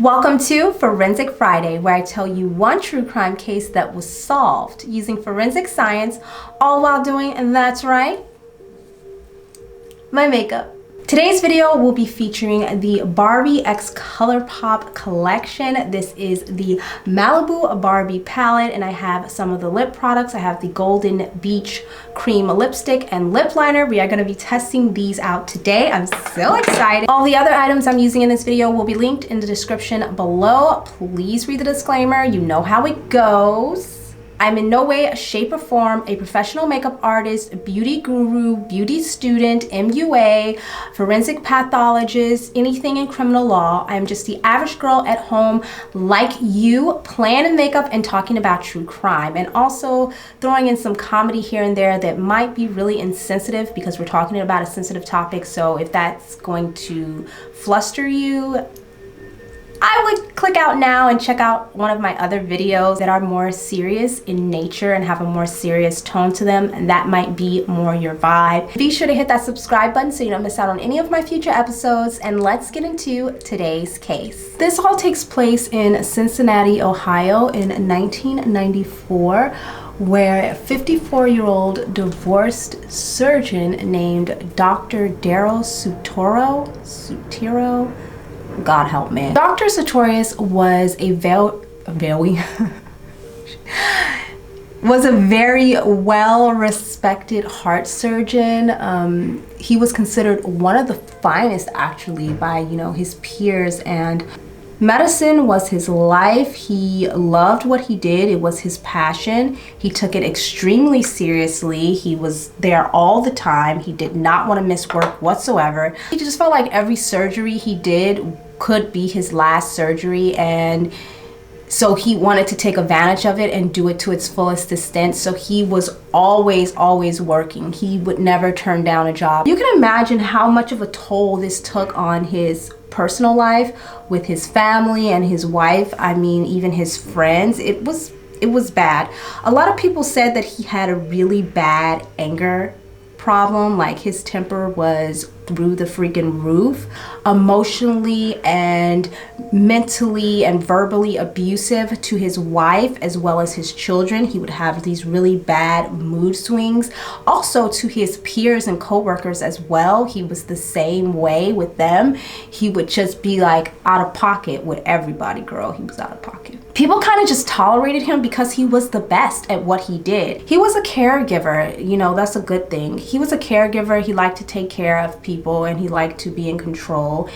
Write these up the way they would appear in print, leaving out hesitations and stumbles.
Welcome to Forensic Friday, where I tell you one true crime case that was solved using forensic science, all while doing, and that's right, my makeup. Today's video will be featuring the Barbie x Colourpop collection. This is the Malibu Barbie palette, and I have some of the lip products. I have the Golden Beach Cream lipstick and lip liner. We are going to be testing these out today. I'm so excited. All the other items I'm using in this video will be linked in the description below. Please read the disclaimer. You know how it goes. I'm in no way, shape, or form a professional makeup artist, beauty guru, beauty student, MUA, forensic pathologist, anything in criminal law. I'm just the average girl at home like you, planning makeup and talking about true crime, and also throwing in some comedy here and there that might be really insensitive because we're talking about a sensitive topic. So if that's going to fluster you, I would click out now and check out one of my other videos that are more serious in nature and have a more serious tone to them, and that might be more your vibe. Be sure to hit that subscribe button so you don't miss out on any of my future episodes, and let's get into today's case. This all takes place in Cincinnati, Ohio in 1994, where a 54-year-old divorced surgeon named Dr. Darryl Sutorious, God help me. Dr. Sutorius was a very well-respected heart surgeon. He was considered one of the finest actually by, his peers, and medicine was his life. He loved what he did. It was his passion. He took it extremely seriously. He was there all the time. He did not want to miss work whatsoever. He just felt like every surgery he did could be his last surgery, and so he wanted to take advantage of it and do it to its fullest extent. So he was always working. He would never turn down a job. You can imagine how much of a toll this took on his personal life with his family and his wife. I mean, even his friends. It was bad. A lot of people said that he had a really bad anger problem, like his temper was through the freaking roof, emotionally and mentally and verbally abusive to his wife as well as his children. He would have these really bad mood swings. Also to his peers and co-workers as well. He was the same way with them. He would just be like out of pocket with everybody, girl. He was out of pocket. People kind of just tolerated him because he was the best at what he did. He was a caregiver, that's a good thing. He was a caregiver. He liked to take care of people and he liked to be in control.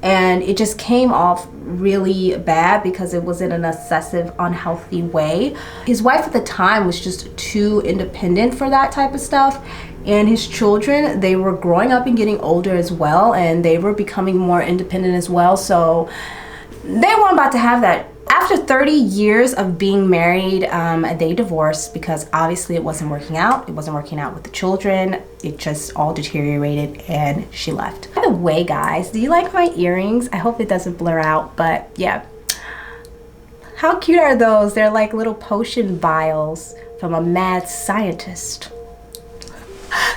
And it just came off really bad because it was in an excessive, unhealthy way. His wife at the time was just too independent for that type of stuff. And his children, they were growing up and getting older as well, and they were becoming more independent as well. So they weren't about to have that. After 30 years of being married, they divorced because obviously it wasn't working out. It wasn't working out with the children. It just all deteriorated and she left. By the way, guys, do you like my earrings? I hope it doesn't blur out, but yeah. How cute are those? They're like little potion vials from a mad scientist.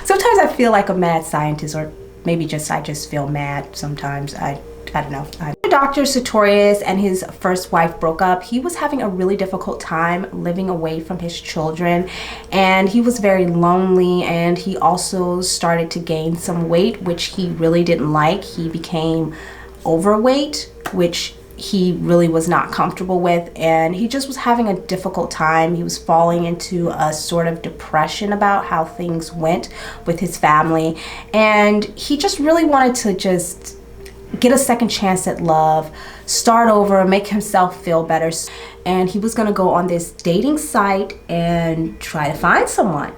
Sometimes I feel like a mad scientist, or maybe I just feel mad sometimes. I don't know. Dr. Sutorius and his first wife broke up. He was having a really difficult time living away from his children, and he was very lonely, and he also started to gain some weight, which he really didn't like. He became overweight, which he really was not comfortable with, and he just was having a difficult time. He was falling into a sort of depression about how things went with his family, and he just really wanted to just get a second chance at love, start over, make himself feel better. And he was gonna go on this dating site and try to find someone.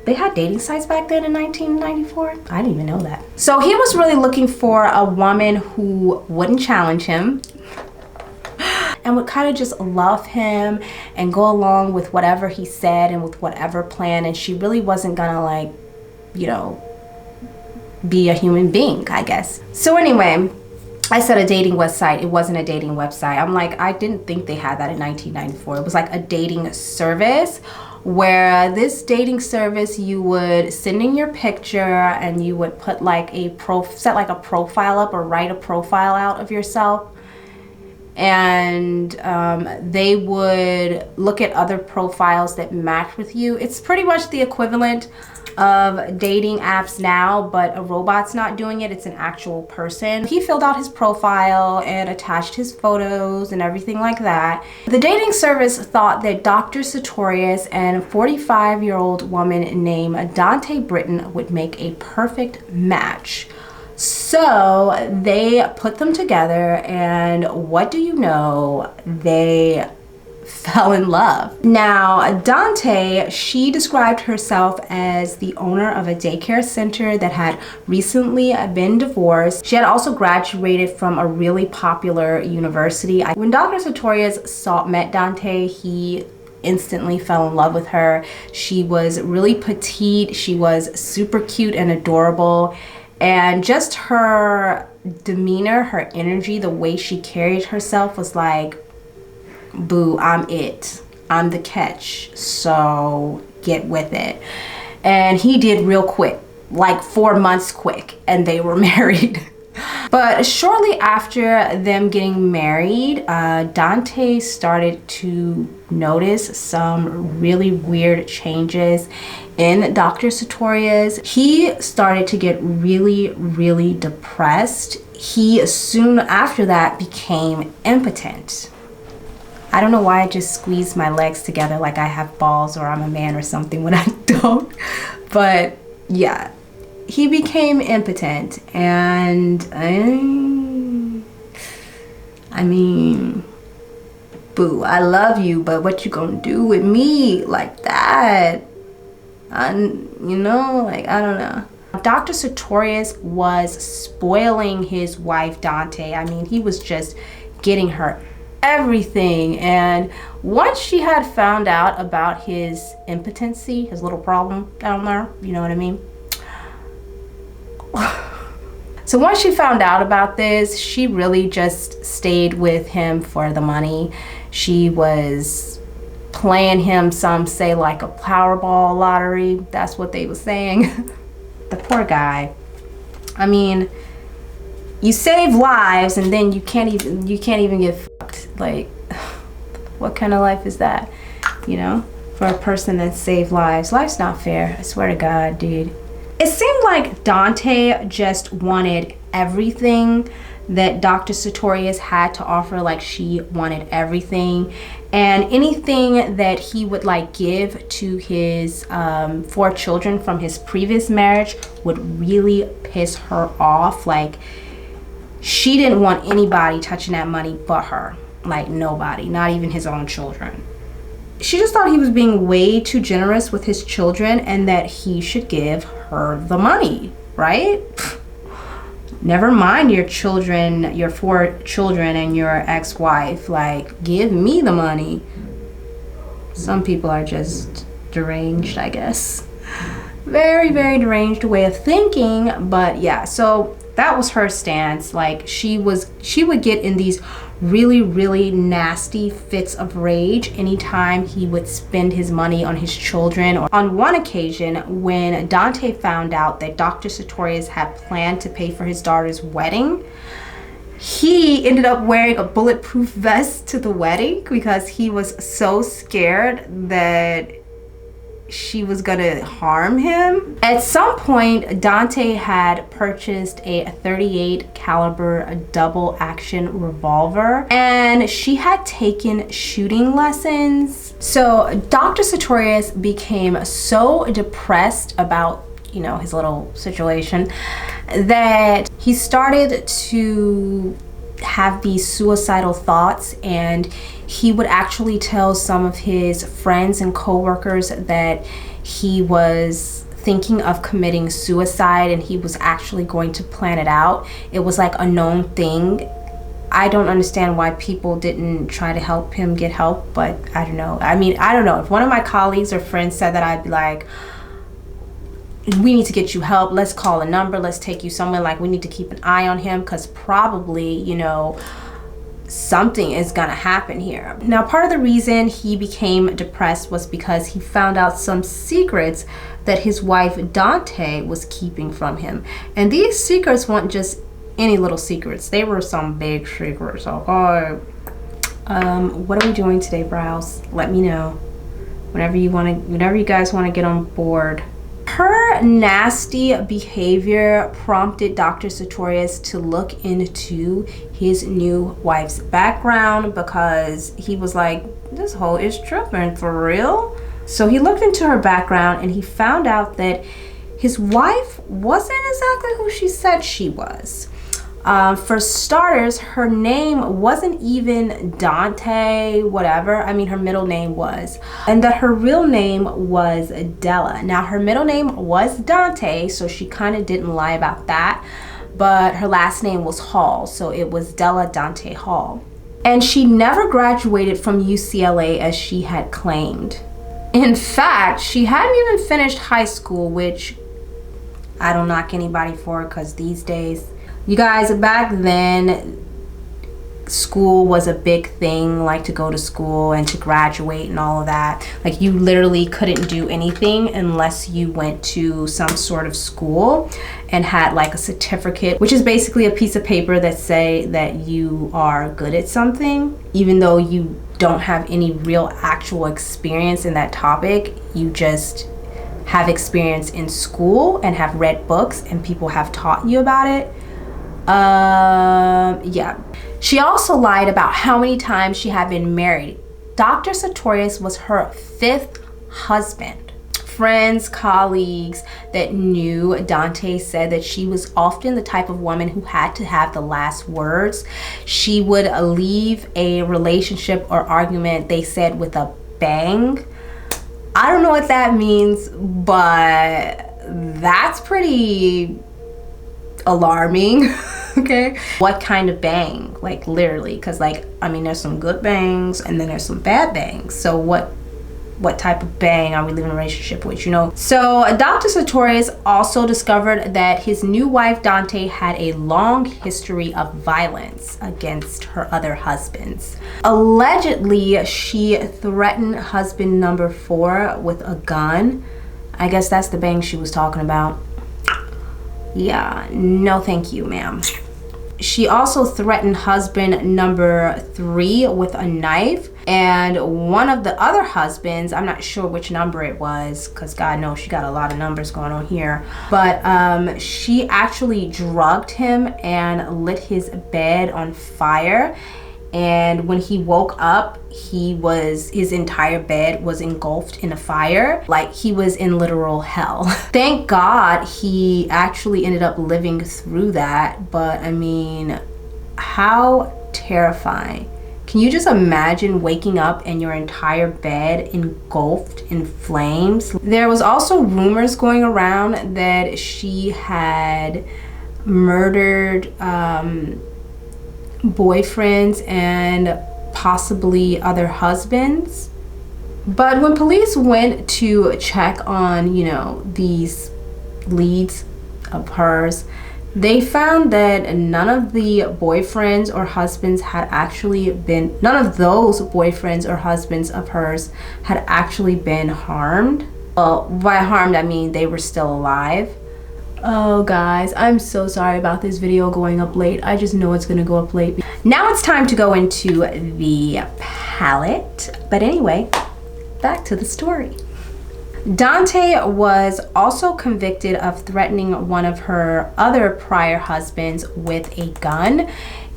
They had dating sites back then in 1994? I didn't even know that. So he was really looking for a woman who wouldn't challenge him and would kind of just love him and go along with whatever he said and with whatever plan. And she really wasn't gonna be a human being, I guess. So anyway, I said a dating website. It wasn't a dating website. I'm like, I didn't think they had that in 1994. It was like a dating service, where this dating service, you would send in your picture and you would put like set like a profile up or write a profile out of yourself. and they would look at other profiles that match with you. It's pretty much the equivalent of dating apps now, but a robot's not doing it, it's an actual person. He filled out his profile and attached his photos and everything like that. The dating service thought that Dr. Sutorius and a 45-year-old woman named Dante Britton would make a perfect match. So they put them together, and what do you know? They fell in love. Now, Dante, she described herself as the owner of a daycare center that had recently been divorced. She had also graduated from a really popular university. When Dr. Sutorius met Dante, he instantly fell in love with her. She was really petite. She was super cute and adorable. And just her demeanor, her energy, the way she carried herself was like, boo, I'm it. I'm the catch. So get with it. And he did real quick, like 4 months quick, and they were married. But shortly after them getting married, Dante started to notice some really weird changes in Dr. Sutorius. He started to get really, really depressed. He soon after that became impotent. I don't know why I just squeeze my legs together like I have balls or I'm a man or something when I don't. But yeah, he became impotent, and I mean, boo, I love you, but what you gonna do with me like that? You know, like, I don't know. Dr. Sutorius was spoiling his wife, Dante. I mean, he was just getting her everything. And once she had found out about his impotency, his little problem down there, you know what I mean? So once she found out about this, she really just stayed with him for the money. She was playing him, some say like a Powerball lottery. That's what they were saying. The poor guy. I mean, you save lives and then you can't even get fucked. Like, what kind of life is that? You know, for a person that saved lives. Life's not fair. I swear to God, dude. It seemed like Dante just wanted everything that Dr. Sutorius had to offer. Like, she wanted everything, and anything that he would like give to his 4 children from his previous marriage would really piss her off. Like, she didn't want anybody touching that money but her. Like, nobody, not even his own children. She just thought he was being way too generous with his children and that he should give her the money, right? Never mind your children, your 4 children and your ex-wife. Like, give me the money. Some people are just deranged, I guess. Very, very deranged way of thinking. But yeah, so that was her stance. Like, she would get in these really, really nasty fits of rage anytime he would spend his money on his children. On one occasion, when Dante found out that Dr. Sutorius had planned to pay for his daughter's wedding, he ended up wearing a bulletproof vest to the wedding because he was so scared that she was gonna harm him. At some point, Dante had purchased a .38 caliber double action revolver, and she had taken shooting lessons. So Dr. Sutorius became so depressed about, you know, his little situation that he started to have these suicidal thoughts, and he would actually tell some of his friends and co-workers that he was thinking of committing suicide and he was actually going to plan it out. It was like a known thing. I don't understand why people didn't try to help him get help, but I don't know. I mean, I don't know. If one of my colleagues or friends said that, I'd be like, we need to get you help. Let's call a number. Let's take you somewhere. Like, we need to keep an eye on him because probably, you know, something is gonna happen here. Now, part of the reason he became depressed was because he found out some secrets that his wife Dante was keeping from him. And these secrets weren't just any little secrets. They were some big secrets. Okay. What are we doing today, brows? Let me know. Whenever you guys want to get on board. Her nasty behavior prompted Dr. Sutorius to look into his new wife's background, because he was like, this hoe is tripping for real. So he looked into her background and he found out that his wife wasn't exactly who she said she was. For starters, her name wasn't even Dante, whatever. I mean, her middle name was. And that her real name was Della. Now, her middle name was Dante, so she kind of didn't lie about that. But her last name was Hall, so it was Della Dante Hall. And she never graduated from UCLA as she had claimed. In fact, she hadn't even finished high school, which I don't knock anybody for, because these days, you guys, back then, school was a big thing, like to go to school and to graduate and all of that. Like, you literally couldn't do anything unless you went to some sort of school and had like a certificate, which is basically a piece of paper that say that you are good at something, even though you don't have any real actual experience in that topic. You just have experience in school and have read books and people have taught you about it. Yeah. She also lied about how many times she had been married. Dr. Sutorius was her 5th husband. Friends, colleagues that knew Dante said that she was often the type of woman who had to have the last words. She would leave a relationship or argument, they said, with a bang. I don't know what that means, but that's pretty alarming. Okay, what kind of bang? Like, literally, because like, I mean, there's some good bangs and then there's some bad bangs. So what type of bang are we living in a relationship with, you know? So Dr. Sutorius also discovered that his new wife Dante had a long history of violence against her other husbands. Allegedly, she threatened husband number 4 with a gun. I guess that's the bang she was talking about. Yeah, no thank you, ma'am. She also threatened husband number 3 with a knife, and one of the other husbands, I'm not sure which number it was, because God knows she got a lot of numbers going on here, but she actually drugged him and lit his bed on fire. And when he woke up, his entire bed was engulfed in a fire, like he was in literal hell. Thank God he actually ended up living through that, but I mean, how terrifying. Can you just imagine waking up and your entire bed engulfed in flames? There was also rumors going around that she had murdered boyfriends and possibly other husbands. But when police went to check on, you know, these leads of hers, they found that none of the boyfriends or husbands had actually been, none of those boyfriends or husbands of hers had actually been harmed. Well, by harmed, I mean they were still alive. Oh guys, I'm so sorry about this video going up late. I just know it's gonna go up late. Now it's time to go into the palette. But anyway, back to the story. Dante was also convicted of threatening one of her other prior husbands with a gun.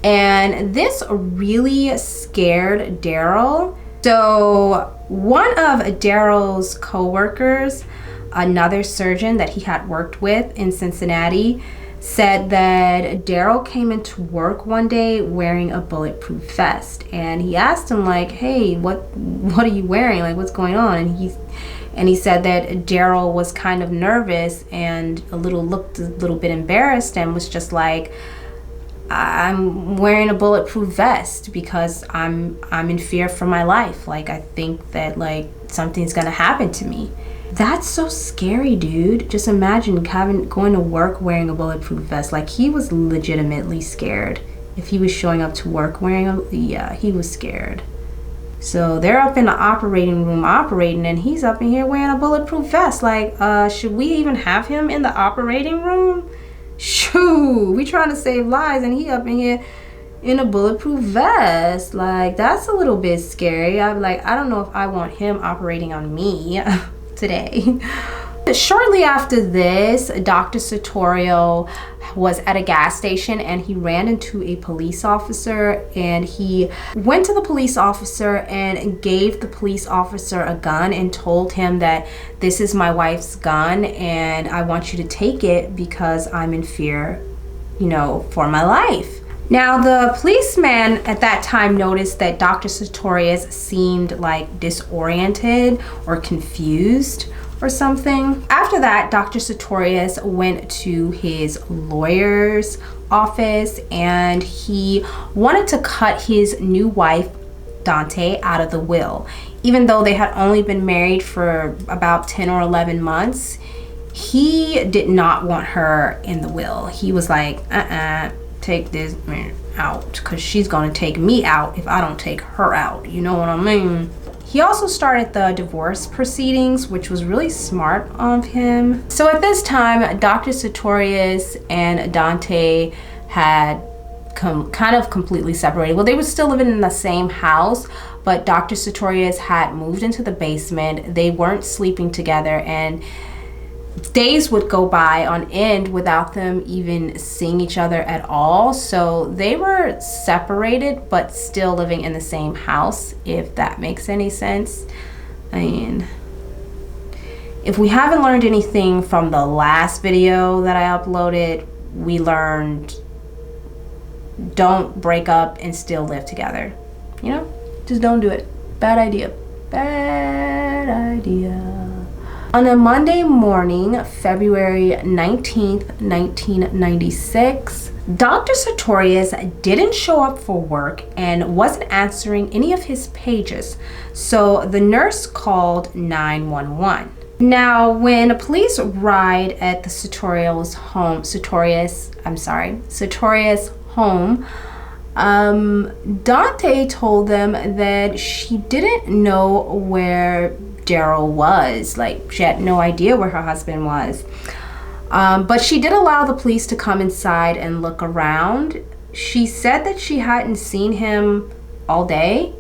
And this really scared Darryl. So one of Darryl's co-workers, another surgeon that he had worked with in Cincinnati, said that Darryl came into work one day wearing a bulletproof vest, and he asked him like, hey, what are you wearing, like what's going on? And he said that Darryl was kind of nervous and looked a little bit embarrassed and was just like, I'm wearing a bulletproof vest because I'm in fear for my life. Like, I think that like something's gonna happen to me. That's so scary, dude. Just imagine going to work wearing a bulletproof vest. Like, he was legitimately scared. If he was showing up to work wearing yeah, he was scared. So they're up in the operating room operating, and he's up in here wearing a bulletproof vest. Like, should we even have him in the operating room? Shoo, we trying to save lives, and he up in here in a bulletproof vest. Like, that's a little bit scary. I'm like, I don't know if I want him operating on me today. Shortly after this, Dr. Sutorius was at a gas station and he ran into a police officer, and he went to the police officer and gave the police officer a gun and told him that this is my wife's gun and I want you to take it because I'm in fear, you know, for my life. Now, the policeman at that time noticed that Dr. Sutorius seemed like disoriented or confused or something. After that, Dr. Sutorius went to his lawyer's office and he wanted to cut his new wife, Dante, out of the will. Even though they had only been married for about 10 or 11 months, he did not want her in the will. He was like, take this man out, because she's gonna take me out if I don't take her out. You know what I mean? He also started the divorce proceedings, which was really smart of him. So at this time, Dr. Sutorius and Dante had kind of completely separated. Well, they were still living in the same house, but Dr. Sutorius had moved into the basement. They weren't sleeping together, and days would go by on end without them even seeing each other at all. So they were separated but still living in the same house, if that makes any sense. I mean, if we haven't learned anything from the last video that I uploaded, we learned don't break up and still live together. You know, just don't do it. Bad idea. Bad idea. On a Monday morning, February 19th, 1996, Dr. Sutorius didn't show up for work and wasn't answering any of his pages, so the nurse called 911. Now, when police arrived at the Sutorius home, Dante told them that she didn't know where Darryl was. Like, she had no idea where her husband was. But she did allow the police to come inside and look around. She said that she hadn't seen him all day,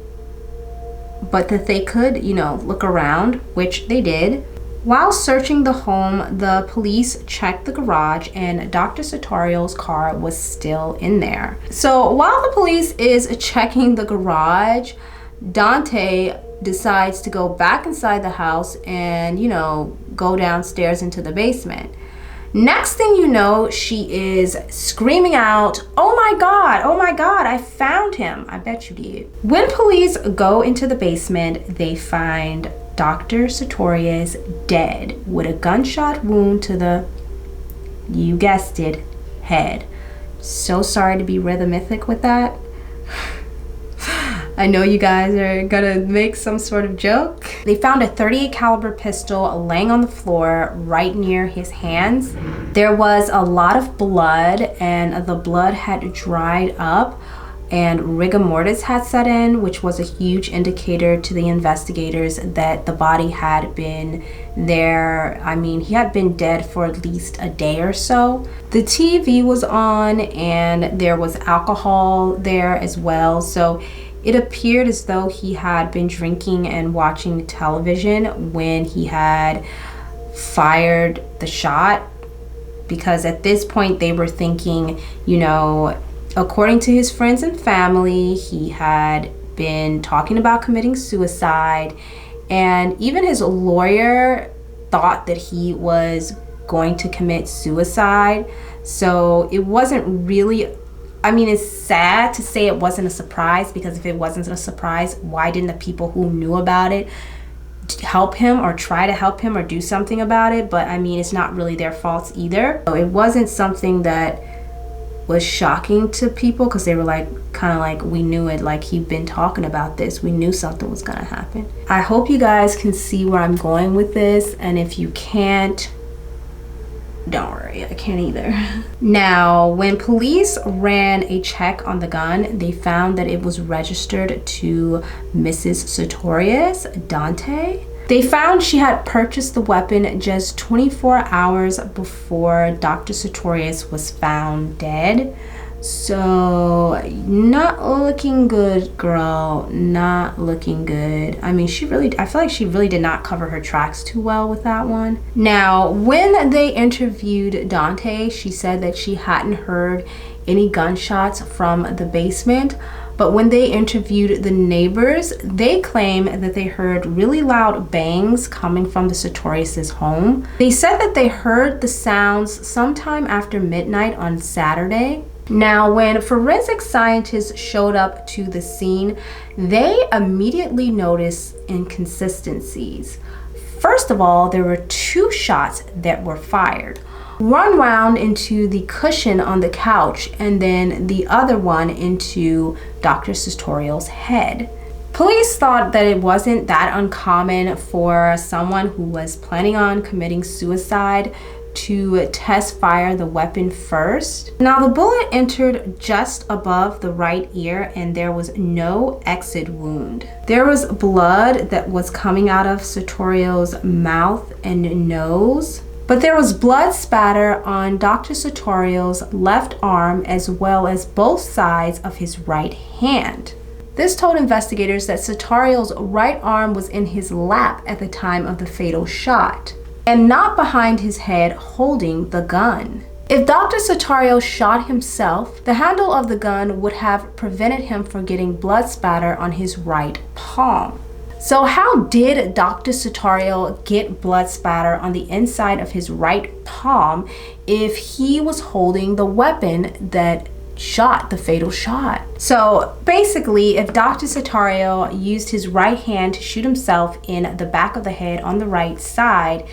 but that they could, you know, look around, which they did. While searching the home, the police checked the garage and Dr. Sutorius' car was still in there. So while the police is checking the garage, Dante decides to go back inside the house and, you know, go downstairs into the basement. Next thing you know, she is screaming out, oh my God, I found him. I bet you did. When police go into the basement, they find Dr. Sutorius dead with a gunshot wound to the, you guessed it, head. So sorry to be rhythmic with that. I know you guys are gonna make some sort of joke. They found a .38 caliber pistol laying on the floor right near his hands. There was a lot of blood, and the blood had dried up and rigor mortis had set in, which was a huge indicator to the investigators that the body had been there. I mean, he had been dead for at least a day or so. The TV was on and there was alcohol there as well. So it appeared as though he had been drinking and watching television when he had fired the shot, because at this point they were thinking, you know, according to his friends and family, he had been talking about committing suicide, and even his lawyer thought that he was going to commit suicide. So it wasn't really, I mean, it's sad to say it wasn't a surprise, because if it wasn't a surprise, why didn't the people who knew about it help him or try to help him or do something about it? But I mean, it's not really their faults either. So it wasn't something that was shocking to people, because they were like, kind of like, we knew it, like he'd been talking about this, we knew something was gonna happen. I hope you guys can see where I'm going with this, and if you can't, don't worry, I can't either. Now, when police ran a check on the gun, they found that it was registered to Mrs. Sutorius, Dante. They found she had purchased the weapon just 24 hours before Dr. Sutorius was found dead. So not looking good, girl, not looking good. I mean, I feel like she really did not cover her tracks too well with that one. Now, when they interviewed Dante, she said that she hadn't heard any gunshots from the basement, but when they interviewed the neighbors, they claim that they heard really loud bangs coming from the Sutorius' home. They said that they heard the sounds sometime after midnight on Saturday. Now, when forensic scientists showed up to the scene, they immediately noticed inconsistencies. First of all, there were 2 shots that were fired. One round into the cushion on the couch, and then the other one into Dr. Sutorius' head. Police thought that it wasn't that uncommon for someone who was planning on committing suicide to test fire the weapon first. Now, the bullet entered just above the right ear and there was no exit wound. There was blood that was coming out of Sutorius' mouth and nose, but there was blood spatter on Dr. Sutorius' left arm as well as both sides of his right hand. This told investigators that Sutorius' right arm was in his lap at the time of the fatal shot, and not behind his head holding the gun. If Dr. Sutorius shot himself, the handle of the gun would have prevented him from getting blood spatter on his right palm. So how did Dr. Sutorius get blood spatter on the inside of his right palm if he was holding the weapon that shot the fatal shot? So basically, if Dr. Sutorius used his right hand to shoot himself in the back of the head on the right side,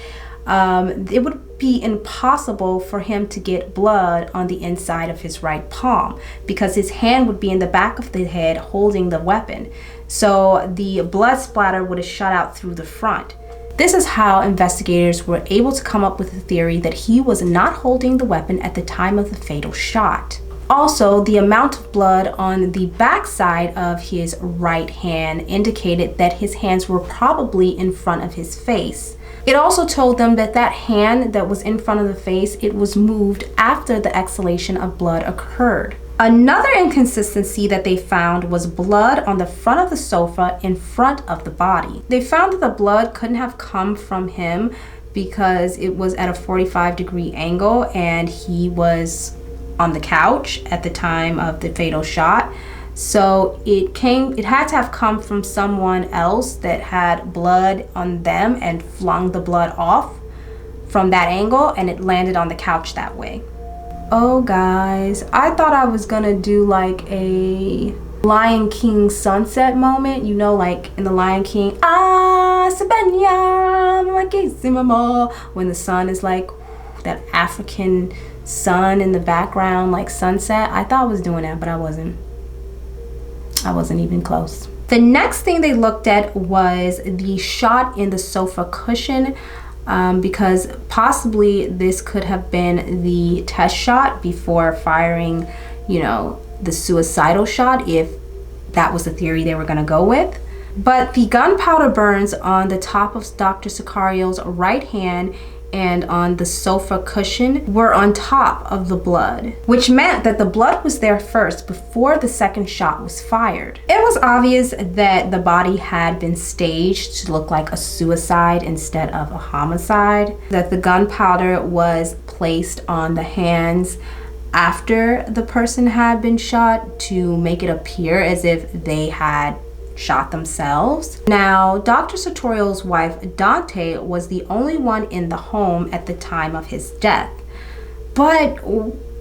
it would be impossible for him to get blood on the inside of his right palm because his hand would be in the back of the head holding the weapon. So the blood splatter would have shot out through the front. This is how investigators were able to come up with the theory that he was not holding the weapon at the time of the fatal shot. Also, the amount of blood on the backside of his right hand indicated that his hands were probably in front of his face. It also told them that that hand that was in front of the face, it was moved after the exhalation of blood occurred. Another inconsistency that they found was blood on the front of the sofa in front of the body. They found that the blood couldn't have come from him because it was at a 45-degree angle and he was on the couch at the time of the fatal shot. So it had to have come from someone else that had blood on them and flung the blood off from that angle, and it landed on the couch that way. Oh guys, I thought I was gonna do like a Lion King sunset moment, you know, like in the Lion King, when the sun is like that African sun in the background, like sunset. I thought I was doing that, but I wasn't even close. The next thing they looked at was the shot in the sofa cushion, because possibly this could have been the test shot before firing, you know, the suicidal shot, if that was the theory they were going to go with. But the gunpowder burns on the top of Dr. Sutorius' right hand and on the sofa cushion were on top of the blood, which meant that the blood was there first before the second shot was fired. It was obvious that the body had been staged to look like a suicide instead of a homicide, that the gunpowder was placed on the hands after the person had been shot to make it appear as if they had shot themselves. Now, Dr. Sutorius' wife, Dante, was the only one in the home at the time of his death. But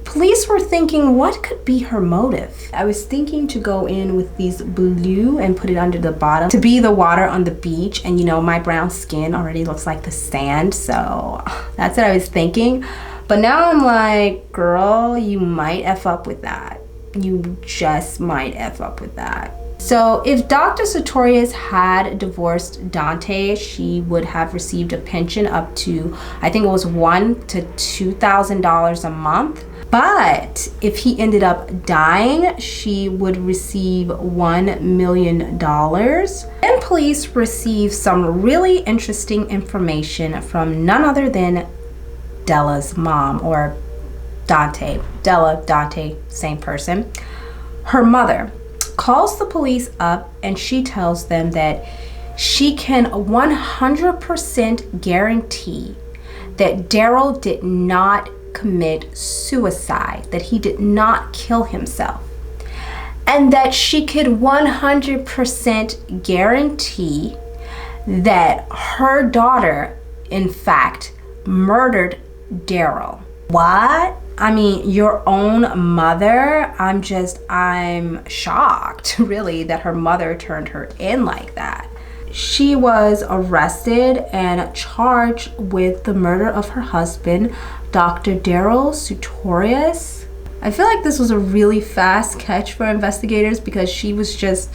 police were thinking, what could be her motive? I was thinking to go in with these blue and put it under the bottom to be the water on the beach. And you know, my brown skin already looks like the sand. So that's what I was thinking. But now I'm like, girl, you might F up with that. You just might F up with that. So if Dr. Sutorius had divorced Dante, she would have received a pension up to, I think it was $1,000 to $2,000 a month. But if he ended up dying, she would receive $1 million. And police received some really interesting information from none other than Della's mom, or Dante. Della, Dante, same person. Her mother calls the police up and she tells them that she can 100% guarantee that Darryl did not commit suicide, that he did not kill himself, and that she could 100% guarantee that her daughter, in fact, murdered Darryl. What? I mean, your own mother? I'm shocked, really, that her mother turned her in like that. She was arrested and charged with the murder of her husband, Dr. Darryl Sutorious. I feel like this was a really fast catch for investigators because she was just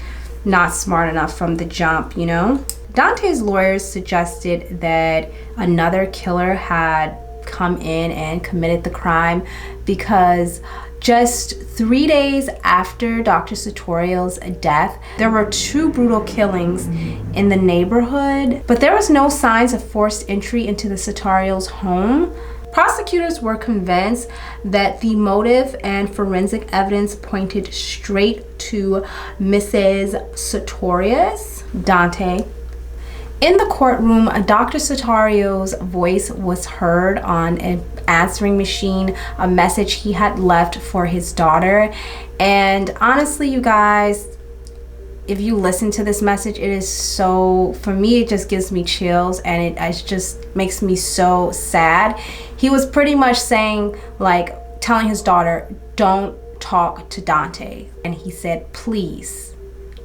not smart enough from the jump, you know? Dante's lawyers suggested that another killer had come in and committed the crime because just 3 days after Dr. Sutorious' death, there were 2 brutal killings in the neighborhood, but there was no signs of forced entry into the Sutorius' home. Prosecutors were convinced that the motive and forensic evidence pointed straight to Mrs. Sutorius, Dante. In the courtroom, Dr. Sutorius' voice was heard on an answering machine, a message he had left for his daughter. And honestly, you guys, if you listen to this message, it is so, for me, it just gives me chills and it just makes me so sad. He was pretty much saying, like, telling his daughter, don't talk to Dante. And he said, please,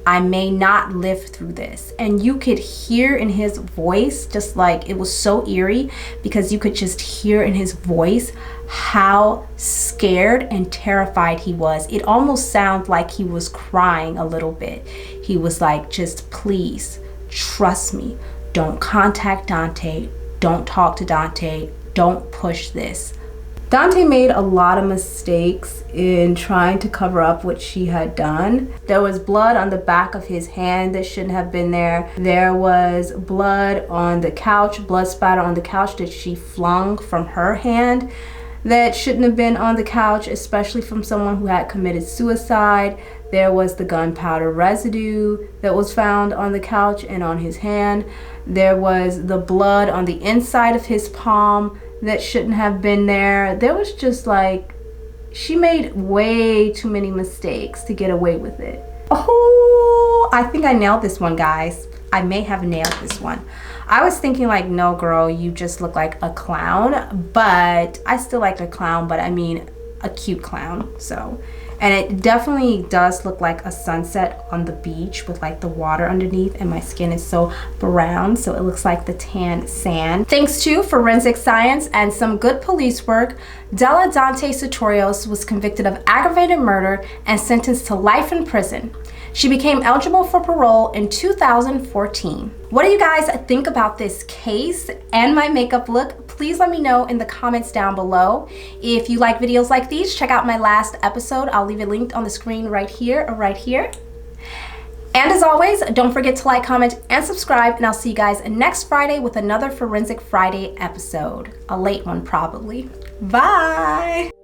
I may not live through this. And you could hear in his voice, just like, it was so eerie because you could just hear in his voice how scared and terrified he was. It almost sounded like he was crying a little bit. He was like, just please, trust me. Don't contact Dante. Don't talk to Dante. Don't push this. Dante made a lot of mistakes in trying to cover up what she had done. There was blood on the back of his hand that shouldn't have been there. There was blood on the couch, blood spatter on the couch that she flung from her hand that shouldn't have been on the couch, especially from someone who had committed suicide. There was the gunpowder residue that was found on the couch and on his hand. There was the blood on the inside of his palm that shouldn't have been there. There was just like, she made way too many mistakes to get away with it. Oh, I think I nailed this one, guys. I may have nailed this one. I was thinking like, no girl, you just look like a clown, but I still like a clown, but I mean a cute clown. So, and it definitely does look like a sunset on the beach with like the water underneath, and my skin is so brown, so it looks like the tan sand. Thanks to forensic science and some good police work, Della Dante Sutorious was convicted of aggravated murder and sentenced to life in prison. She became eligible for parole in 2014. What do you guys think about this case and my makeup look? Please let me know in the comments down below. If you like videos like these, check out my last episode. I'll leave it linked on the screen right here or right here. And as always, don't forget to like, comment, and subscribe, and I'll see you guys next Friday with another Forensic Friday episode. A late one, probably. Bye!